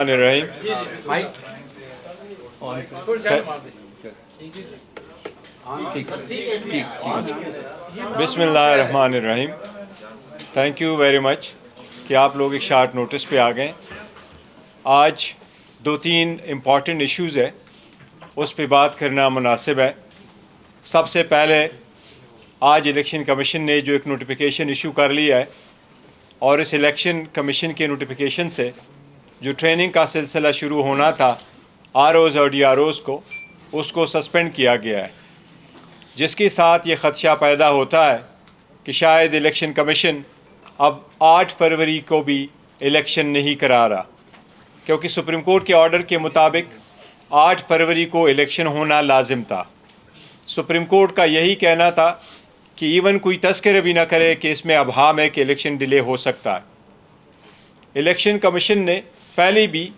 الرحیم بسم اللہ الرحمن الرحیم. تھینک یو ویری مچ کہ آپ لوگ ایک شارٹ نوٹس پہ آ گئے. آج 2-3 امپورٹنٹ ایشوز ہے، اس پہ بات کرنا مناسب ہے. سب سے پہلے آج الیکشن کمیشن نے جو ایک نوٹیفیکیشن ایشو کر لیا ہے، اور اس الیکشن کمیشن کے نوٹیفیکیشن سے جو ٹریننگ کا سلسلہ شروع ہونا تھا آر اوز اور ڈی آر اوز کو، اس کو سسپینڈ کیا گیا ہے، جس کے ساتھ یہ خدشہ پیدا ہوتا ہے کہ شاید الیکشن کمیشن اب 8 فروری کو بھی الیکشن نہیں کرا رہا، کیونکہ سپریم کورٹ کے آرڈر کے مطابق 8 فروری کو الیکشن ہونا لازم تھا. سپریم کورٹ کا یہی کہنا تھا کہ ایون کوئی تذکرہ بھی نہ کرے کہ اس میں ابہام ہے کہ الیکشن ڈیلے ہو سکتا ہے. الیکشن کمیشن نے پہلے بھی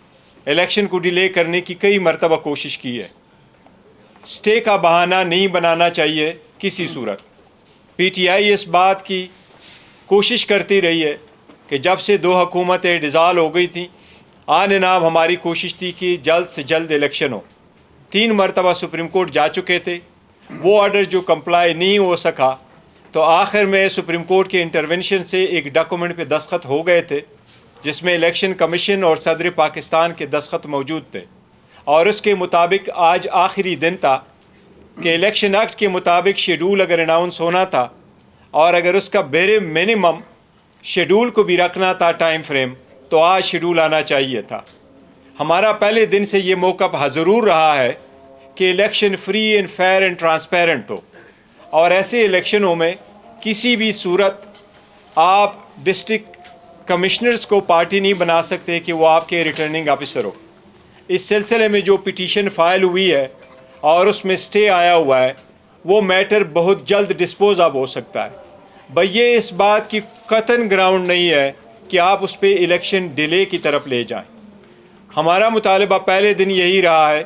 الیکشن کو ڈیلے کرنے کی کئی مرتبہ کوشش کی ہے. سٹے کا بہانہ نہیں بنانا چاہیے کسی صورت. پی ٹی آئی اس بات کی کوشش کرتی رہی ہے کہ جب سے 2 حکومتیں ڈیزالو ہو گئی تھیں، آن نام ہماری کوشش تھی کہ جلد سے جلد الیکشن ہو. 3 مرتبہ سپریم کورٹ جا چکے تھے، وہ آرڈر جو کمپلائی نہیں ہو سکا، تو آخر میں سپریم کورٹ کے انٹرونشن سے ایک ڈاکومنٹ پہ دستخط ہو گئے تھے، جس میں الیکشن کمیشن اور صدر پاکستان کے دستخط موجود تھے. اور اس کے مطابق آج آخری دن تھا کہ الیکشن ایکٹ کے مطابق شیڈول اگر اناؤنس ہونا تھا، اور اگر اس کا بیر منیمم شیڈول کو بھی رکھنا تھا ٹائم فریم، تو آج شیڈول آنا چاہیے تھا. ہمارا پہلے دن سے یہ موقف ضرور رہا ہے کہ election free and fair and transparent ہو، اور ایسے الیکشنوں میں کسی بھی صورت آپ ڈسٹرکٹ کمشنرز کو پارٹی نہیں بنا سکتے کہ وہ آپ کے ریٹرننگ آفیسر ہو. اس سلسلے میں جو پٹیشن فائل ہوئی ہے اور اس میں سٹے آیا ہوا ہے، وہ میٹر بہت جلد ڈسپوز آف ہو سکتا ہے. یہ اس بات کی قطعاً گراؤنڈ نہیں ہے کہ آپ اس پہ الیکشن ڈیلے کی طرف لے جائیں. ہمارا مطالبہ پہلے دن یہی رہا ہے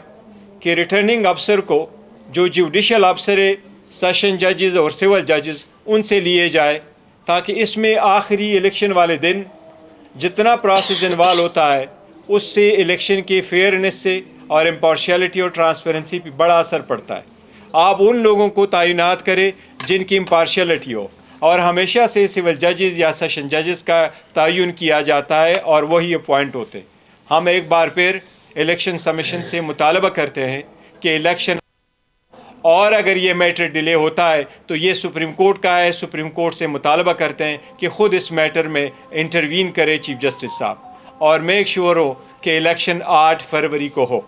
کہ ریٹرننگ افسر کو جو جوڈیشل افسر ہے، سیشن ججز اور سول ججز، ان سے لیے جائے، تاکہ اس میں آخری الیکشن والے دن جتنا پروسیس انوالو ہوتا ہے اس سے الیکشن کے فیئرنیس سے اور امپارشیلٹی اور ٹرانسپیرنسی پہ بڑا اثر پڑتا ہے. آپ ان لوگوں کو تعینات کریں جن کی امپارشیلٹی ہو، اور ہمیشہ سے سول ججز یا سیشن ججز کا تعین کیا جاتا ہے اور وہی اپوائنٹ ہوتے. ہم ایک بار پھر الیکشن کمیشن سے مطالبہ کرتے ہیں کہ الیکشن، اور اگر یہ میٹر ڈیلے ہوتا ہے تو یہ سپریم کورٹ کا ہے. سپریم کورٹ سے مطالبہ کرتے ہیں کہ خود اس میٹر میں انٹروین کرے چیف جسٹس صاحب، اور میک شیور ہو کہ الیکشن 8 فروری کو ہو.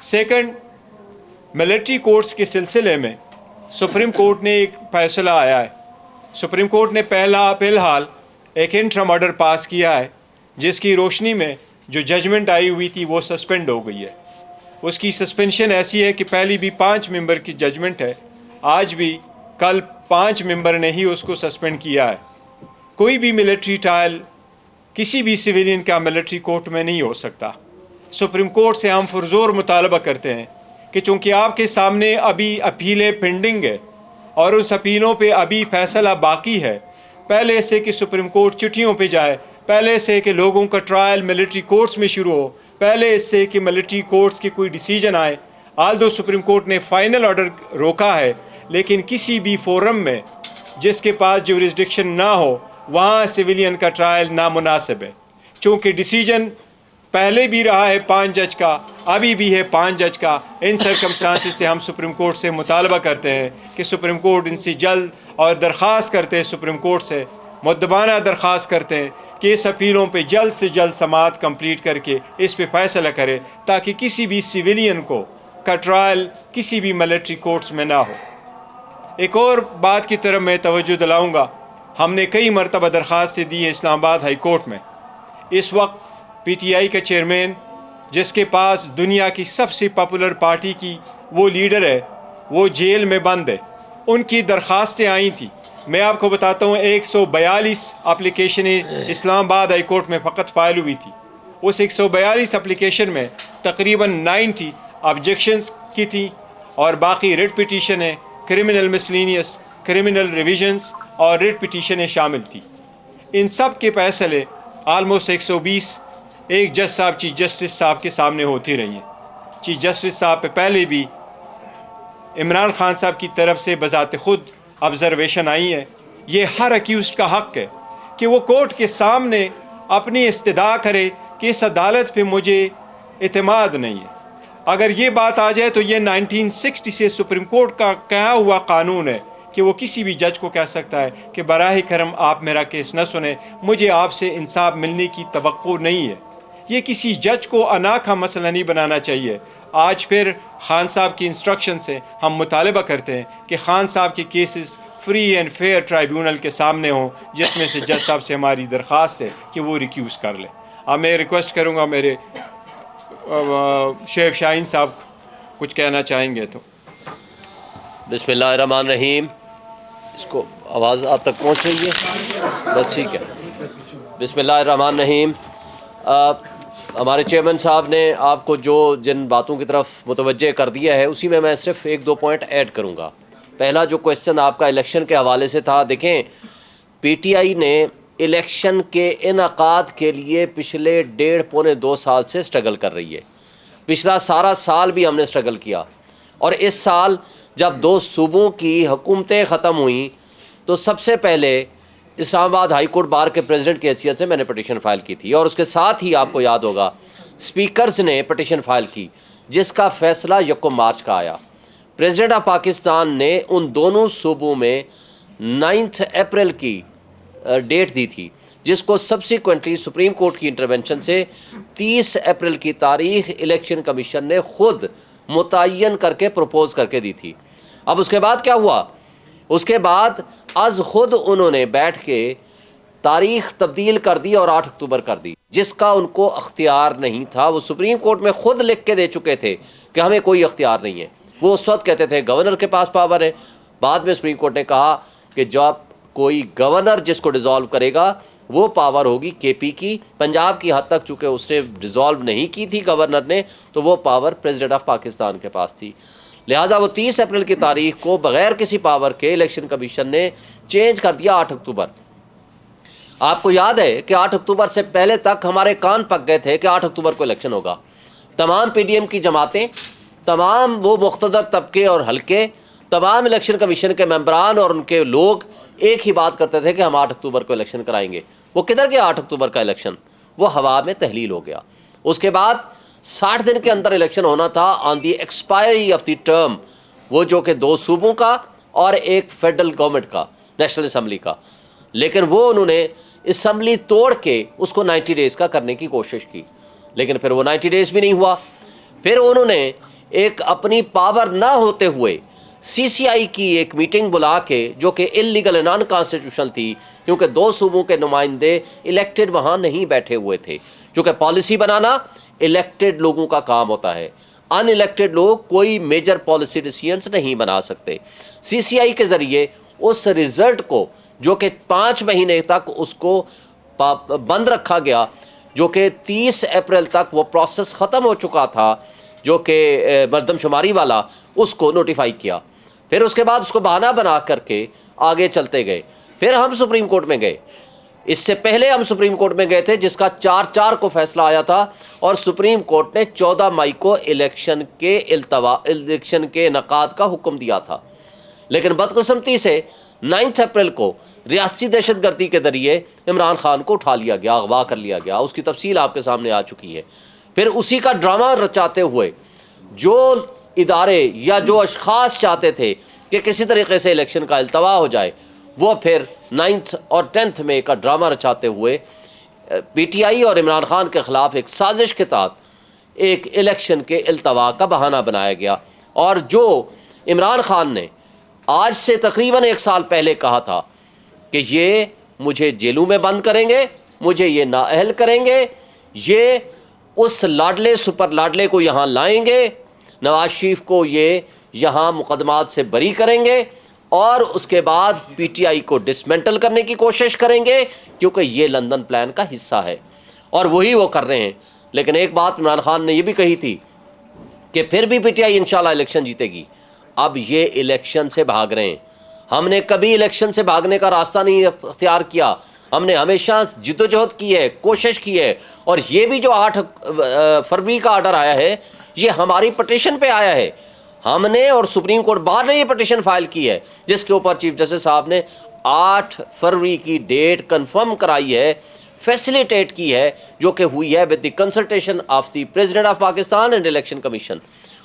سیکنڈ، ملٹری کورٹس کے سلسلے میں سپریم کورٹ نے ایک فیصلہ آیا ہے. سپریم کورٹ نے فی الحال ایک انٹرم آرڈر پاس کیا ہے، جس کی روشنی میں جو ججمنٹ آئی ہوئی تھی وہ سسپینڈ ہو گئی ہے. اس کی سسپینشن ایسی ہے کہ پہلی بھی 5 ممبر کی ججمنٹ ہے، آج بھی کل 5 ممبر نے ہی اس کو سسپینڈ کیا ہے. کوئی بھی ملٹری ٹرائل کسی بھی سویلین کا ملٹری کورٹ میں نہیں ہو سکتا. سپریم کورٹ سے ہم پرزور مطالبہ کرتے ہیں کہ چونکہ آپ کے سامنے ابھی اپیلیں پینڈنگ ہے اور اس اپیلوں پہ ابھی فیصلہ باقی ہے، پہلے سے کہ سپریم کورٹ چٹھیوں پہ جائے، پہلے سے کہ لوگوں کا ٹرائل ملٹری کورٹس میں شروع ہو، پہلے اس سے کہ ملٹری کورٹس کی کوئی ڈیسیجن آئے. آلدو سپریم کورٹ نے فائنل آرڈر روکا ہے، لیکن کسی بھی فورم میں جس کے پاس جورسڈکشن نہ ہو وہاں سویلین کا ٹرائل نامناسب ہے. چونکہ ڈیسیجن پہلے بھی رہا ہے 5 جج کا، ابھی بھی ہے 5 جج کا. ان سرکمسٹانسز سے ہم سپریم کورٹ سے مطالبہ کرتے ہیں کہ سپریم کورٹ ان سے جلد، اور درخواست کرتے ہیں سپریم کورٹ سے، مؤدبانہ درخواست کرتے ہیں کہ اس اپیلوں پہ جلد سے جلد سماعت کمپلیٹ کر کے اس پہ فیصلہ کرے، تاکہ کسی بھی سویلین کا ٹرائل کسی بھی ملٹری کورٹس میں نہ ہو. ایک اور بات کی طرف میں توجہ دلاؤں گا. ہم نے کئی مرتبہ درخواستیں دی ہیں اسلام آباد ہائی کورٹ میں. اس وقت پی ٹی آئی کا چیئرمین، جس کے پاس دنیا کی سب سے پاپولر پارٹی کی وہ لیڈر ہے، وہ جیل میں بند ہے. ان کی درخواستیں آئی تھیں. میں آپ کو بتاتا ہوں 142 اپلیکیشنیں اسلام آباد ہائی کورٹ میں فقط فائل ہوئی تھی. اس 142 اپلیکیشن میں تقریباً 90 آبجیکشنز کی تھیں، اور باقی ریٹ پٹیشنیں، کرمنل مسلینیس، کرمنل ریویژنز اور ریٹ پٹیشنیں شامل تھیں. ان سب کے فیصلے آلموسٹ 120 ایک جج صاحب چیف جسٹس صاحب کے سامنے ہوتی رہی ہیں. چیف جسٹس صاحب پہ پہلے بھی عمران خان صاحب کی طرف سے بذات خود آبزرویشن آئی ہے. یہ ہر اکیوزڈ کا حق ہے کہ وہ کورٹ کے سامنے اپنی استدعا کرے کہ اس عدالت پہ مجھے اعتماد نہیں ہے. اگر یہ بات آ جائے تو یہ 1960 سے سپریم کورٹ کا قائم ہوا قانون ہے کہ وہ کسی بھی جج کو کہہ سکتا ہے کہ براہ کرم آپ میرا کیس نہ سنیں، مجھے آپ سے انصاف ملنے کی توقع نہیں ہے. یہ کسی جج کو انا کا مسئلہ نہیں بنانا چاہیے. آج پھر خان صاحب کی انسٹرکشن سے ہم مطالبہ کرتے ہیں کہ خان صاحب کے cases free and fair tribunal کے سامنے ہوں، جس میں سے جج صاحب سے ہماری درخواست ہے کہ وہ ریکیوز کر لیں. اب میں ریکویسٹ کروں گا میرے شیخ شاہین صاحب کچھ کہنا چاہیں گے تو. بسم اللہ الرحمن الرحیم. اس کو آواز آپ تک پہنچ رہی ہے؟ بس ٹھیک ہے. بسم اللہ الرحمن الرحیم. ہمارے چیئرمین صاحب نے آپ کو جن باتوں کی طرف متوجہ کر دیا ہے، اسی میں صرف ایک دو پوائنٹ ایڈ کروں گا. پہلا جو کویسچن آپ کا الیکشن کے حوالے سے تھا، دیکھیں پی ٹی آئی نے الیکشن کے انعقاد کے لیے پچھلے 1.5 پونے 2 سال سے اسٹرگل کر رہی ہے. پچھلا سارا سال بھی ہم نے اسٹرگل کیا، اور اس سال جب 2 صوبوں کی حکومتیں ختم ہوئیں تو سب سے پہلے اسلام آباد ہائی کورٹ بار کے پریزیڈنٹ کی حیثیت سے میں نے پٹیشن فائل کی تھی، اور اس کے ساتھ ہی آپ کو یاد ہوگا اسپیکرز نے پٹیشن فائل کی جس کا فیصلہ 1 مارچ کا آیا. پریزیڈنٹ آف پاکستان نے ان دونوں صوبوں میں 9 اپریل کی ڈیٹ دی تھی، جس کو سبسیکوینٹلی سپریم کورٹ کی انٹرونشن سے 30 اپریل کی تاریخ الیکشن کمیشن نے خود متعین کر کے پروپوز کر کے دی تھی. اب اس کے بعد کیا ہوا؟ اس کے بعد از خود انہوں نے بیٹھ کے تاریخ تبدیل کر دی اور 8 اکتوبر کر دی، جس کا ان کو اختیار نہیں تھا. وہ سپریم کورٹ میں خود لکھ کے دے چکے تھے کہ ہمیں کوئی اختیار نہیں ہے. وہ اس وقت کہتے تھے گورنر کے پاس پاور ہے. بعد میں سپریم کورٹ نے کہا کہ جب کوئی گورنر جس کو ڈیزالو کرے گا وہ پاور ہوگی کے پی کی. پنجاب کی حد تک چونکہ اس نے ڈیزالو نہیں کی تھی گورنر نے، تو وہ پاور پریزیڈنٹ آف پاکستان کے پاس تھی. لہٰذا وہ 30 اپریل کی تاریخ کو بغیر کسی پاور کے الیکشن کمیشن نے چینج کر دیا 8 اکتوبر. آپ کو یاد ہے کہ 8 اکتوبر سے پہلے تک ہمارے کان پک گئے تھے کہ 8 اکتوبر کو الیکشن ہوگا. تمام پی ڈی ایم کی جماعتیں، تمام وہ مقتدر طبقے اور حلقے، تمام الیکشن کمیشن کے ممبران اور ان کے لوگ ایک ہی بات کرتے تھے کہ ہم 8 اکتوبر کو الیکشن کرائیں گے. وہ کدھر گیا 8 اکتوبر کا الیکشن؟ وہ ہوا میں تحلیل ہو گیا. اس کے بعد 60 دن کے اندر الیکشن ہونا تھا آن دی ایکسپائری آف دی ٹرم، وہ جو کہ 2 صوبوں کا اور ایک فیڈرل گورنمنٹ کا، نیشنل اسمبلی کا. لیکن وہ انہوں نے اسمبلی توڑ کے اس کو 90 ڈیز کا کرنے کی کوشش کی، لیکن پھر وہ 90 ڈیز بھی نہیں ہوا. پھر انہوں نے ایک اپنی پاور نہ ہوتے ہوئے سی سی آئی کی ایک میٹنگ بلا کے، جو کہ انلیگل نان کانسٹیٹیوشنل تھی کیونکہ 2 صوبوں کے نمائندے الیکٹڈ وہاں نہیں بیٹھے ہوئے تھے، کیونکہ پالیسی بنانا الیکٹڈ لوگوں کا کام ہوتا ہے. ان الیکٹڈ لوگ کوئی میجر پالیسی ڈیسیژنز نہیں بنا سکتے. سی سی آئی کے ذریعے اس رزلٹ کو جو کہ 5 مہینے تک اس کو بند رکھا گیا، جو کہ 30 اپریل تک وہ پروسیس ختم ہو چکا تھا جو کہ مردم شماری والا، اس کو نوٹیفائی کیا. پھر اس کے بعد اس کو بہانہ بنا کر کے آگے چلتے گئے. پھر ہم سپریم کورٹ میں گئے. اس سے پہلے ہم سپریم کورٹ میں گئے تھے جس کا 4/4 کو فیصلہ آیا تھا، اور سپریم کورٹ نے 14 مئی کو الیکشن کے انعقاد کا حکم دیا تھا. لیکن بدقسمتی سے 9 اپریل کو ریاستی دہشت گردی کے ذریعے عمران خان کو اٹھا لیا گیا، اغوا کر لیا گیا. اس کی تفصیل آپ کے سامنے آ چکی ہے. پھر اسی کا ڈرامہ رچاتے ہوئے جو ادارے یا جو اشخاص چاہتے تھے کہ کسی طریقے سے الیکشن کا التوا ہو جائے، وہ پھر 9 اور 10 مئی کا ڈرامہ رچاتے ہوئے پی ٹی آئی اور عمران خان کے خلاف ایک سازش کے تحت ایک الیکشن کے التوا کا بہانہ بنایا گیا. اور جو عمران خان نے آج سے تقریباً 1 سال پہلے کہا تھا کہ یہ مجھے جیلوں میں بند کریں گے، مجھے یہ نااہل کریں گے، یہ اس لاڈلے سپر لاڈلے کو یہاں لائیں گے، نواز شریف کو یہ یہاں مقدمات سے بری کریں گے، اور اس کے بعد پی ٹی آئی کو ڈسمنٹل کرنے کی کوشش کریں گے، کیونکہ یہ لندن پلان کا حصہ ہے. اور وہی وہ کر رہے ہیں. لیکن ایک بات عمران خان نے یہ بھی کہی تھی کہ پھر بھی پی ٹی آئی انشاءاللہ الیکشن جیتے گی. اب یہ الیکشن سے بھاگ رہے ہیں. ہم نے کبھی الیکشن سے بھاگنے کا راستہ نہیں اختیار کیا. ہم نے ہمیشہ جدوجہد کی ہے, کوشش کی ہے, اور یہ بھی جو 8 فروری کا آرڈر آیا ہے یہ ہماری پٹیشن پہ آیا ہے. ہم نے اور سپریم کورٹ بار نے یہ پٹیشن فائل کی ہے جس کے اوپر چیف جسٹس صاحب نے 8 فروری کی ڈیٹ کنفرم کرائی ہے, فیسیلیٹیٹ کی ہے, جو کہ ہوئی ہے with the consultation of the president of Pakistan and election commission,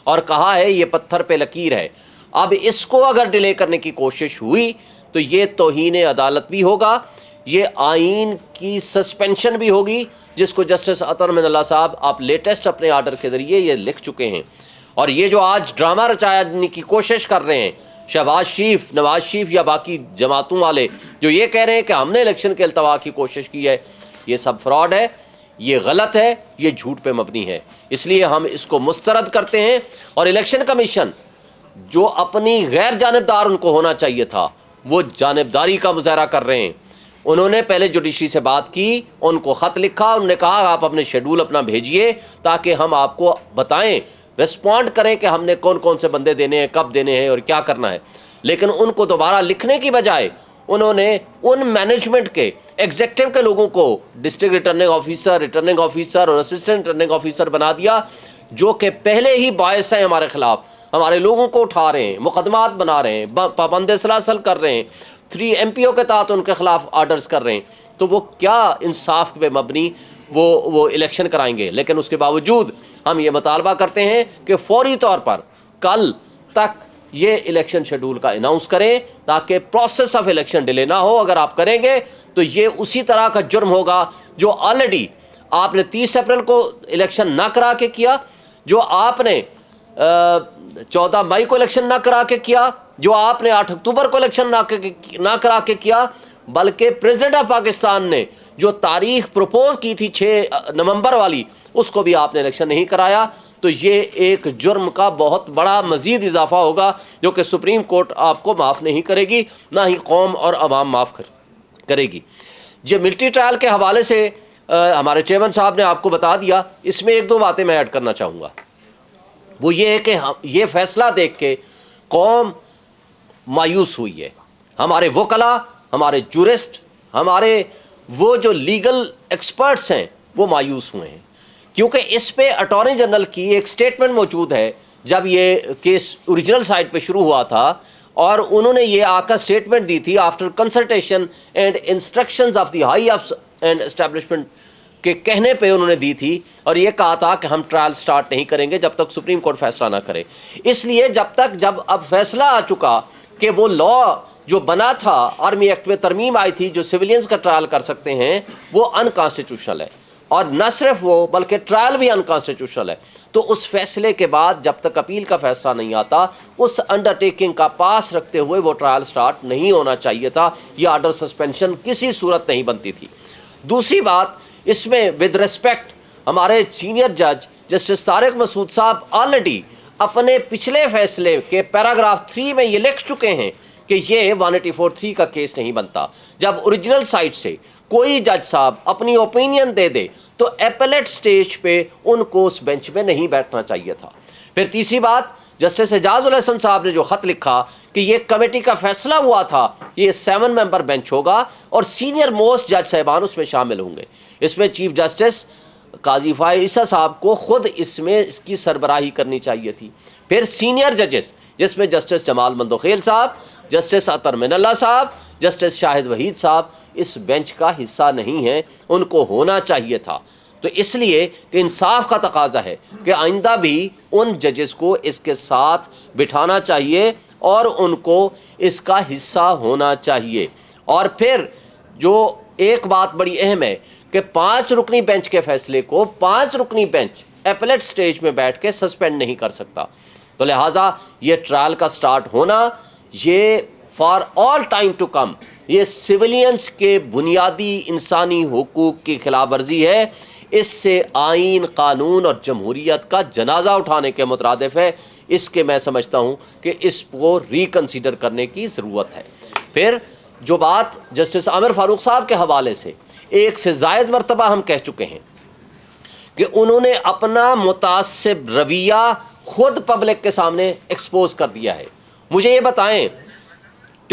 اور کہا ہے یہ پتھر پہ لکیر ہے. اب اس کو اگر ڈیلے کرنے کی کوشش ہوئی تو یہ توہین عدالت بھی ہوگا, یہ آئین کی سسپینشن بھی ہوگی, جس کو جسٹس اطہر من اللہ صاحب آپ لیٹسٹ اپنے آرڈر کے ذریعے یہ لکھ چکے ہیں. اور یہ جو آج ڈرامہ رچانے کی کوشش کر رہے ہیں شہباز شریف, نواز شریف یا باقی جماعتوں والے, جو یہ کہہ رہے ہیں کہ ہم نے الیکشن کے التوا کی کوشش کی ہے, یہ سب فراڈ ہے, یہ غلط ہے, یہ جھوٹ پہ مبنی ہے. اس لیے ہم اس کو مسترد کرتے ہیں. اور الیکشن کمیشن جو اپنی غیر جانبدار ان کو ہونا چاہیے تھا, وہ جانبداری کا مظاہرہ کر رہے ہیں. انہوں نے پہلے جوڈیشری سے بات کی, ان کو خط لکھا, انہوں نے کہا آپ اپنے شیڈول اپنا بھیجئے تاکہ ہم آپ کو بتائیں, رسپونڈ کریں کہ ہم نے کون کون سے بندے دینے ہیں, کب دینے ہیں اور کیا کرنا ہے. لیکن ان کو دوبارہ لکھنے کی بجائے انہوں نے ان مینجمنٹ کے ایگزیکٹو کے لوگوں کو ڈسٹرکٹ ریٹرننگ آفیسر اور اسسٹنٹ ریٹرننگ آفیسر بنا دیا, جو کہ پہلے ہی باعث ہیں ہمارے خلاف, ہمارے لوگوں کو اٹھا رہے ہیں, مقدمات بنا رہے ہیں, پابند سلاسل کر رہے ہیں, 3 MPO کے تحت ان کے خلاف آرڈرز کر رہے ہیں. تو وہ کیا انصاف پہ مبنی وہ الیکشن کرائیں گے؟ لیکن اس کے باوجود ہم یہ مطالبہ کرتے ہیں کہ فوری طور پر کل تک یہ الیکشن شیڈول کا اناؤنس کریں تاکہ پروسیس آف الیکشن ڈیلے نہ ہو. اگر آپ کریں گے تو یہ اسی طرح کا جرم ہوگا جو آلریڈی آپ نے 30 اپریل کو الیکشن نہ کرا کے کیا, جو آپ نے 14 مئی کو الیکشن نہ کرا کے کیا, جو آپ نے 8 اکتوبر کو الیکشن نہ کرا کے کیا, بلکہ پریزیڈنٹ آف پاکستان نے جو تاریخ پروپوز کی تھی 6 نومبر والی, اس کو بھی آپ نے الیکشن نہیں کرایا. تو یہ ایک جرم کا بہت بڑا مزید اضافہ ہوگا جو کہ سپریم کورٹ آپ کو معاف نہیں کرے گی, نہ ہی قوم اور عوام معاف کرے گی. یہ ملٹری ٹرائل کے حوالے سے ہمارے چیئرمین صاحب نے آپ کو بتا دیا. اس میں 1-2 باتیں میں ایڈ کرنا چاہوں گا. وہ یہ ہے کہ یہ فیصلہ دیکھ کے قوم مایوس ہوئی ہے. ہمارے وکلا, ہمارے جورسٹ, ہمارے وہ جو لیگل ایکسپرٹس ہیں وہ مایوس ہوئے ہیں, کیونکہ اس پہ اٹارنی جنرل کی ایک سٹیٹمنٹ موجود ہے جب یہ کیس اوریجنل سائٹ پہ شروع ہوا تھا, اور انہوں نے یہ آ کر اسٹیٹمنٹ دی تھی after consultation and instructions of the high office and establishment کے کہنے پہ انہوں نے دی تھی, اور یہ کہا تھا کہ ہم ٹرائل سٹارٹ نہیں کریں گے جب تک سپریم کورٹ فیصلہ نہ کرے. اس لیے جب اب فیصلہ آ چکا کہ وہ لا جو بنا تھا آرمی ایکٹ میں ترمیم آئی تھی جو سویلینز کا ٹرائل کر سکتے ہیں, وہ انکانسٹیٹیوشنل ہے, اور نہ صرف وہ بلکہ ٹرائل بھی انکانسٹیٹیوشنل ہے. تو اس فیصلے کے بعد جب تک اپیل کا فیصلہ نہیں آتا, اس انڈر ٹیکنگ کا پاس رکھتے ہوئے وہ ٹرائل سٹارٹ نہیں ہونا چاہیے تھا. یہ آرڈر سسپینشن کسی صورت نہیں بنتی تھی. دوسری بات, اس میں ود ریسپیکٹ ہمارے سینئر جج جسٹس طارق مسعود صاحب آلریڈی اپنے پچھلے فیصلے کے پیراگراف 3 میں یہ لکھ چکے ہیں کہ یہ 184(3) کا کیس نہیں بنتا. جب اوریجنل سائٹ سے کوئی جج صاحب اپنی اوپینین دے دے تو ایپلیٹ سٹیج پہ ان کو اس بینچ میں نہیں بیٹھنا چاہیے تھا. پھر تیسری بات, جسٹس اعجاز الحسن صاحب نے جو خط لکھا کہ یہ کمیٹی کا فیصلہ ہوا تھا, یہ 7 ممبر بینچ ہوگا اور سینئر موسٹ جج صاحبان اس میں شامل ہوں گے. اس میں چیف جسٹس قاضی فائز عیسیٰ صاحب کو خود اس میں اس کی سربراہی کرنی چاہیے تھی. پھر سینئر ججز جس میں جسٹس جمال مندوخیل صاحب, جسٹس اطہر من اللہ صاحب, جسٹس شاہد وحید صاحب اس بینچ کا حصہ نہیں ہیں, ان کو ہونا چاہیے تھا. تو اس لیے کہ انصاف کا تقاضا ہے کہ آئندہ بھی ان ججز کو اس کے ساتھ بٹھانا چاہیے اور ان کو اس کا حصہ ہونا چاہیے. اور پھر جو ایک بات بڑی اہم ہے کہ 5 رکنی بینچ کے فیصلے کو 5 رکنی بینچ ایپلیٹ سٹیج میں بیٹھ کے سسپینڈ نہیں کر سکتا. تو لہٰذا یہ ٹرائل کا سٹارٹ ہونا یہ for all time to come یہ سویلینز کے بنیادی انسانی حقوق کی خلاف ورزی ہے. اس سے آئین, قانون اور جمہوریت کا جنازہ اٹھانے کے مترادف ہے. اس کے میں سمجھتا ہوں کہ اس کو ریکنسیڈر کرنے کی ضرورت ہے. پھر جو بات جسٹس عامر فاروق صاحب کے حوالے سے 1 سے زائد مرتبہ ہم کہہ چکے ہیں کہ انہوں نے اپنا متعصب رویہ خود پبلک کے سامنے ایکسپوز کر دیا ہے. مجھے یہ بتائیں,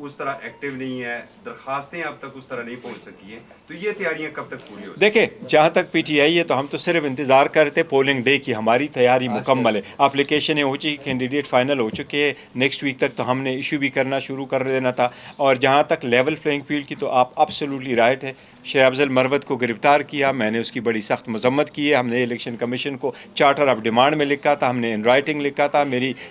اس طرح ایکٹیو نہیں ہے, درخواستیں اب تک اس طرح نہیں پہنچ سکی ہیں, تو یہ تیاریاں کب تک پوری ہو سکتی ہیں؟ دیکھیں جہاں تک پی ٹی آئی ہے تو ہم تو صرف انتظار کرتے پولنگ ڈے کی, ہماری تیاری مکمل ہے, اپلیکیشنیں ہو چکی, کینڈیڈیٹ فائنل ہو چکے ہیں, نیکسٹ ویک تک تو ہم نے ایشو بھی کرنا شروع کر دینا تھا. اور جہاں تک لیول پلینگ فیلڈ کی تو آپ ایبسلیوٹلی رائٹ ہے, شیخ افضل مروت کو گرفتار کیا, میں نے اس کی بڑی سخت مذمت کی ہے, ہم نے الیکشن کمیشن کو چارٹر آف ڈیمانڈ میں لکھا تھا, ہم نے ان رائٹنگ لکھا تھا,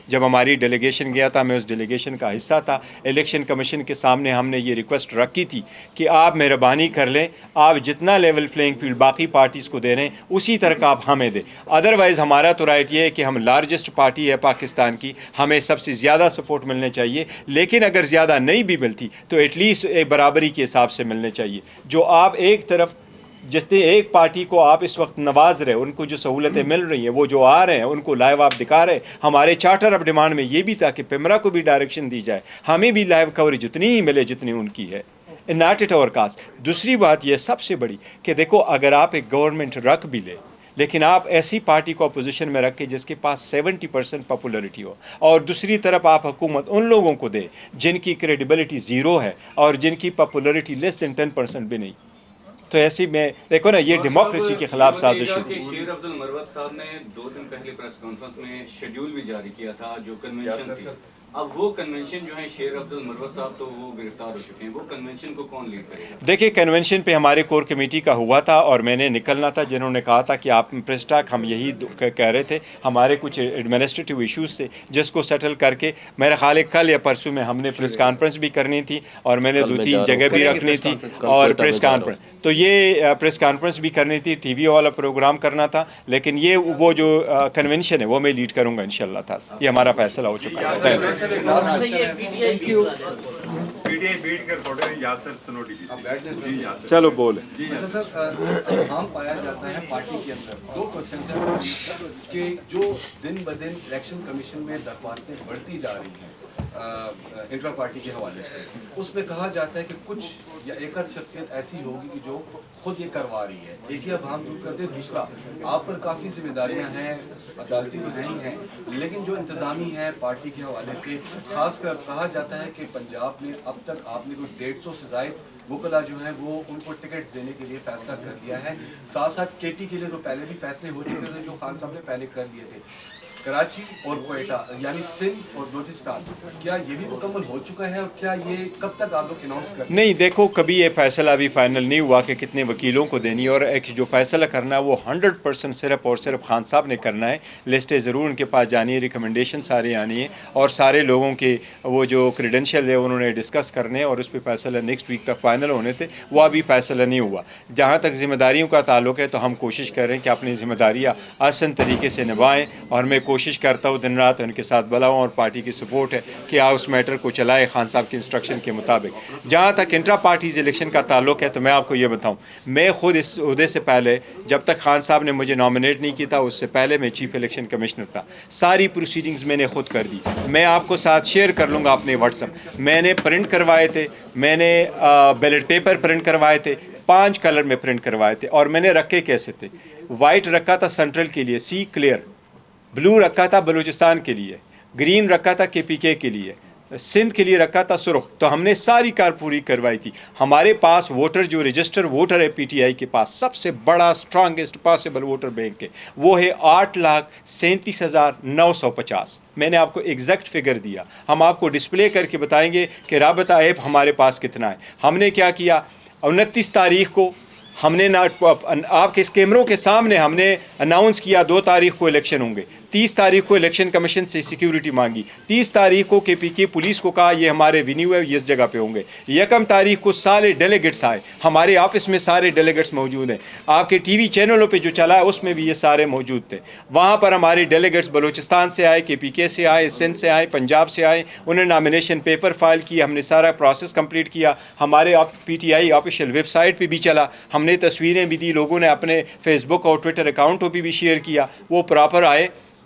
جب ہماری ڈیلیگیشن گیا تھا میں اس ڈیلیگیشن کا حصہ تھا, الیکشن کمیشن کے سامنے ہم نے یہ ریکویسٹ رکھی تھی کہ آپ مہربانی کر لیں, آپ جتنا لیول پلینگ فیلڈ باقی پارٹیز کو دے رہے ہیں اسی طرح کا آپ ہمیں دیں, ادروائز ہمارا تو رائٹ یہ ہے کہ ہم لارجسٹ پارٹی ہے پاکستان کی, ہمیں سب سے زیادہ سپورٹ ملنے چاہیے, لیکن اگر زیادہ نہیں بھی ملتی تو ایٹ لیسٹ ایک برابری کے حساب سے ملنے چاہیے. جو آپ ایک طرف جتنے ایک پارٹی کو آپ اس وقت نواز رہے, ان کو جو سہولتیں مل رہی ہیں, وہ جو آ رہے ہیں ان کو لائیو آپ دکھا رہے ہیں. ہمارے چارٹر آف ڈیمانڈ میں یہ بھی تھا کہ پیمرا کو بھی ڈائریکشن دی جائے, ہمیں بھی لائیو کوریج اتنی ہی ملے جتنی ان کی ہے, ناٹ ایٹ اور کاسٹ. دوسری بات یہ سب سے بڑی کہ دیکھو اگر آپ ایک گورنمنٹ رکھ بھی لے, لیکن آپ ایسی پارٹی کو اپوزیشن میں رکھیں جس کے پاس 70% پاپولرٹی ہو, اور دوسری طرف آپ حکومت ان لوگوں کو دے جن کی کریڈیبلٹی زیرو ہے اور جن کی پاپولرٹی لیس دین 10% بھی نہیں, تو ایسی میں دیکھو نا یہ ڈیموکریسی کے خلاف سازش ہے. شیخ افضل مروت صاحب نے 2 دن پہلے پریس کانفرنس میں شیڈیول بھی جاری کیا تھا جو کنونشن تھی, اب وہ کنونشن جو ہے شیخ افضل مروت صاحب تو وہ گرفتار ہو چکے ہیں, وہ کنونشن کو کون لیڈ کرے گا؟ دیکھیں کنونشن پہ ہمارے کور کمیٹی کا ہوا تھا اور میں نے نکلنا تھا, جنہوں نے کہا تھا کہ آپ پریس ٹاک, ہم یہی کہہ رہے تھے, ہمارے کچھ ایڈمنسٹریٹو ایشوز تھے جس کو سیٹل کر کے میرا خیال ہے کل یا پرسوں میں ہم نے پریس کانفرنس بھی کرنی تھی اور میں نے 2-3 جگہ بھی رکھنی تھی اور پریس کانفرنس, تو یہ پریس کانفرنس بھی کرنی تھی, ٹی وی والا پروگرام کرنا تھا, لیکن یہ وہ جو کنونشن ہے وہ میں لیڈ کروں گا انشاءاللہ تعالی, یہ ہمارا فیصلہ ہو چکا ہے. پی ٹی آئی بیٹ کر فوٹو یاسر سنوٹی کی. چلو بولیں. سر عام پایا جاتا ہے پارٹی کے اندر 2 کوشچنز ہیں کہ جو دن بدن الیکشن کمیشن میں درخواستیں بڑھتی جا رہی ہیں انٹرا پارٹی کے حوالے سے, اس میں کہا جاتا ہے کہ کچھ یا ایک شخصیت ایسی ہوگی کہ جو خود یہ کروا رہی ہے. ایک یہ اب ہم دور کرتے, دوسرا آپ پر کافی ذمہ داریاں ہیں, عدالتی تو ہیں ہی ہیں, لیکن جو انتظامی ہے پارٹی کے حوالے سے, خاص کر کہا جاتا ہے کہ پنجاب میں اب تک آپ نے کوئی 150 سے زائد وکلا جو ہیں وہ ان کو ٹکٹس دینے کے لیے فیصلہ کر لیا ہے. ساتھ ساتھ کے ٹی کے لیے تو پہلے بھی فیصلے ہو چکے تھے جو خان صاحب نے پہلے کر لیے تھے. کراچی اور کوئٹہ یعنی سندھ اور بلوچستان, کیا یہ بھی مکمل ہو چکا ہے اور کیا یہ کب تک آپ لوگ اناؤنس کریں؟ نہیں دیکھو کبھی یہ فیصلہ ابھی فائنل نہیں ہوا کہ کتنے وکیلوں کو دینی, اور ایک جو فیصلہ کرنا ہے وہ 100% صرف اور صرف خان صاحب نے کرنا ہے. لسٹیں ضرور ان کے پاس جانی ہے, ریکمنڈیشن سارے آنی ہیں اور سارے لوگوں کے وہ جو کریڈینشیل ہے انہوں نے ڈسکس کرنے, اور اس پہ فیصلہ نیکسٹ ویک تک فائنل ہونے تھے, وہ ابھی فیصلہ نہیں ہوا. جہاں تک ذمہ داریوں کا تعلق ہے تو ہم کوشش کر رہے ہیں کہ اپنی ذمہ داریاں آسان طریقے سے نبھائیں, اور میں کوشش کرتا ہوں دن رات ان کے ساتھ بلا ہوں, اور پارٹی کی سپورٹ ہے کہ آپ اس میٹر کو چلائے خان صاحب کی انسٹرکشن کے مطابق. جہاں تک انٹرا پارٹیز الیکشن کا تعلق ہے تو میں آپ کو یہ بتاؤں, میں خود اس عہدے سے پہلے جب تک خان صاحب نے مجھے نامنیٹ نہیں کیا تھا اس سے پہلے میں چیف الیکشن کمشنر تھا, ساری پروسیڈنگز میں نے خود کر دی. میں آپ کو ساتھ شیئر کر لوں گا اپنے واٹس ایپ, میں نے پرنٹ کروائے تھے, میں نے بیلٹ پیپر پرنٹ کروائے تھے, 5 کلر میں پرنٹ کروائے تھے, اور میں نے رکھے کیسے تھے, وائٹ رکھا تھا سینٹرل کے لیے سی کلیئر, بلو رکھا تھا بلوچستان کے لیے, گرین رکھا تھا کے پی کے لیے, سندھ کے لیے رکھا تھا سرخ. تو ہم نے ساری کار پوری کروائی تھی. ہمارے پاس ووٹر جو رجسٹر ووٹر ہے پی ٹی آئی کے پاس سب سے بڑا اسٹرانگسٹ پاسبل ووٹر بینک ہے, وہ ہے 8,37,950. میں نے آپ کو ایگزیکٹ فگر دیا, ہم آپ کو ڈسپلے کر کے بتائیں گے کہ رابطہ ایپ ہمارے پاس کتنا ہے. ہم نے کیا کیا, 29 تاریخ کو ہم نے آپ کے اس کیمروں کے سامنے ہم نے اناؤنس کیا 2 تاریخ کو الیکشن ہوں گے, 30 تاریخ کو الیکشن کمیشن سے سیکیورٹی مانگی, 30 تاریخ کو کے پی کے پولیس کو کہا یہ ہمارے وینیو ہے یہ اس جگہ پہ ہوں گے, 1 تاریخ کو سارے ڈیلیگیٹس آئے, ہمارے آفس میں سارے ڈیلیگیٹس موجود ہیں, آپ کے ٹی وی چینلوں پہ جو چلا ہے اس میں بھی یہ سارے موجود تھے. وہاں پر ہمارے ڈیلیگیٹس بلوچستان سے آئے, کے پی کے سے آئے, سندھ سے آئے, پنجاب سے آئے, انہوں نے نامینیشن پیپر فائل کیا, ہم نے سارا پروسیس کمپلیٹ کیا. ہمارے PTI official website پہ بھی چلا, ہم نے تصویریں بھی دی, لوگوں نے اپنے فیس بک اور ٹویٹر اکاؤنٹوں پہ بھی شیئر کیا, وہ پراپر آئے.